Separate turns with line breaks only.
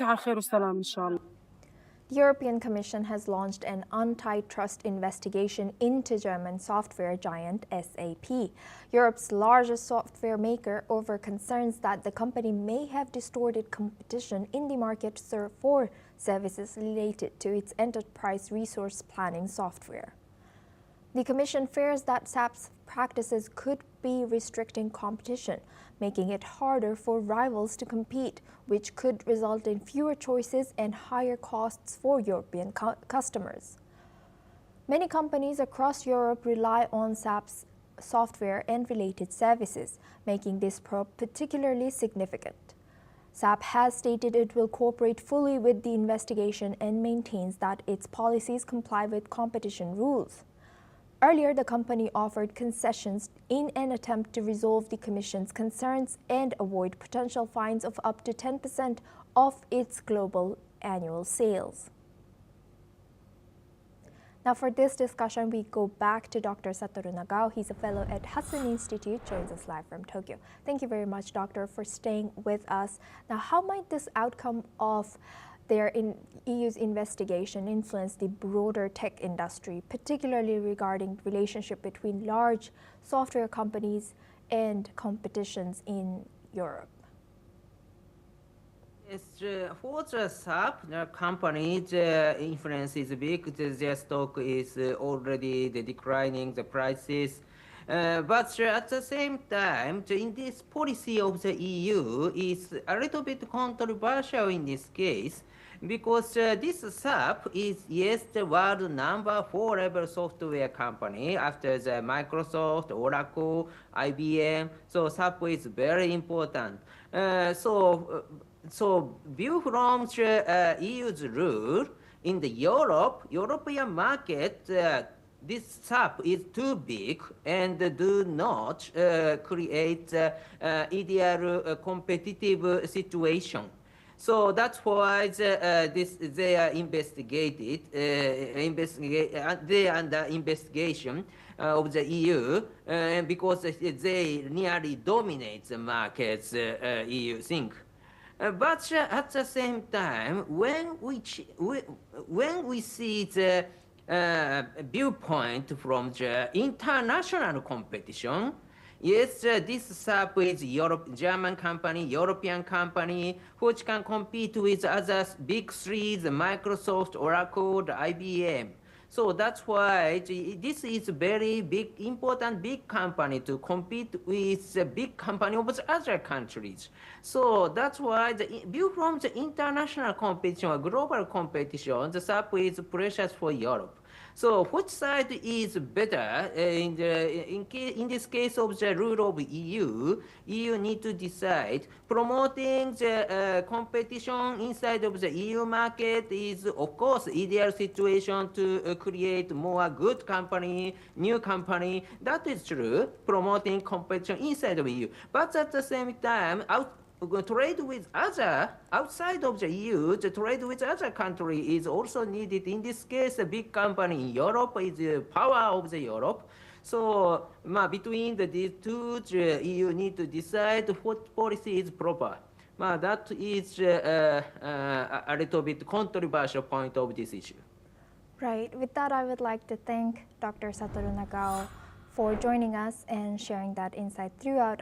على خير وسلام إن شاء الله.
The European Commission has launched an antitrust investigation into German software giant SAP, Europe's largest software maker, over concerns that the company may have distorted competition in the market for services related to its enterprise resource planning software. The Commission fears that SAP's practices could be restricting competition, making it harder for rivals to compete, which could result in fewer choices and higher costs for European customers. Many companies across Europe rely on SAP's software and related services, making this probe particularly significant. SAP has stated it will cooperate fully with the investigation and maintains that its policies comply with competition rules. Earlier, the company offered concessions in an attempt to resolve the Commission's concerns and avoid potential fines of up to 10% of its global annual sales. Now, for this discussion, we go back to Dr. Satoru Nagao. He's a fellow at Hudson Institute, joins us live from Tokyo. Thank you very much, Doctor, for staying with us. Now, how might this outcome of EU's investigation influence the broader tech industry, particularly regarding the relationship between large software companies and competitions in Europe?
Yes, for the SAP, the company's influence is big. Their stock is already declining the prices. But at the same time, in this policy of the EU is a little bit controversial in this case, because this SAP is, yes, the world number 4 level software company after the Microsoft, Oracle, IBM. So SAP is very important. So view from the EU's rule in the European market, this SAP is too big and do not create ideal competitive situation. So that's why they are under investigation of the EU because they nearly dominate the markets, EU think. But at the same time, when we see the viewpoint from the international competition, yes, this SAP is German company, European company, which can compete with other big three, the Microsoft, Oracle, the IBM. So that's why this is very big, important big company to compete with the big company of the other countries. So that's why the view from the international competition or global competition, the SAP is precious for Europe. So which side is better in this case of the rule of EU? EU need to decide. Promoting the competition inside of the EU market is, of course, ideal situation to create more good company, new company. That is true, promoting competition inside of EU. But at the same time, trade with other outside of the EU, the trade with other country is also needed. In this case, a big company in Europe is the power of the Europe. So between these two, the EU need to decide what policy is proper. That is a little bit controversial point of this issue.
Right. With that, I would like to thank Dr. Satoru Nagao for joining us and sharing that insight throughout our